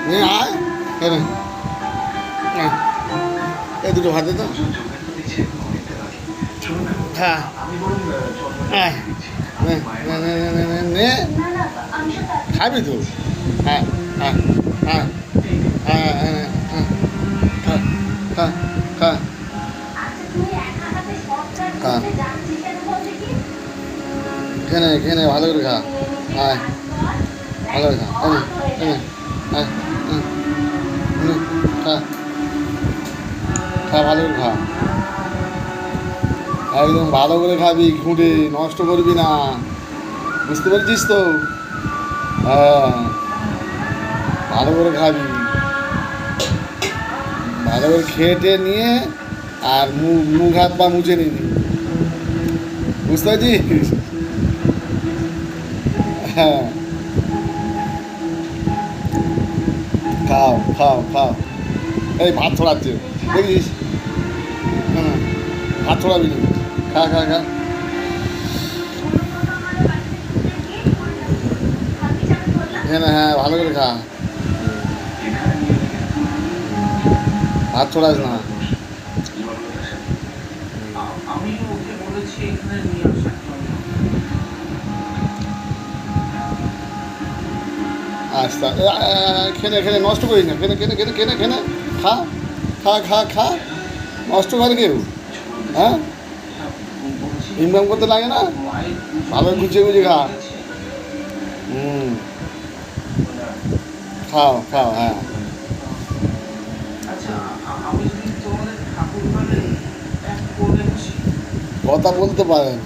আয় এই দুটো ভাতে তো হ্যাঁ নে খাবি তো হ্যাঁ হ্যাঁ হ্যাঁ হ্যাঁ হ্যাঁ হ্যাঁ হ্যাঁ হ্যাঁ হ্যাঁ খেনে খেনে ভালো করে খা আয় ভালো করে খা আয় খা খা ভালো করে খা একদম ভালো করে খাবি খুঁটে নষ্ট করবি না বুঝতে পেরেছিস তো হ্যাঁ ভালো করে খাবি ভালো করে খেটে নিয়ে আর মুখ হাত পা মুছে নিবি বুঝতে পারছিস হ্যাঁ খাও খাও খাও এই ভাত ছড়াচ্ছে দেখিস হ্যাঁ ভাত ছড়াবি না খা খা খা হ্যাঁ হ্যাঁ ভালো করে খা ভাত ছড়াস না আচ্ছা খেনে খেনে নষ্ট করিস না খেনে খেনে খেনে খেনে খেনে খা খা খা খা নষ্ট করে কেউ হ্যাঁ ইনকাম করতে লাগে না ভালো গুছিয়ে গুছিয়ে খা খাও খাও হ্যাঁ কথা বলতে পারেন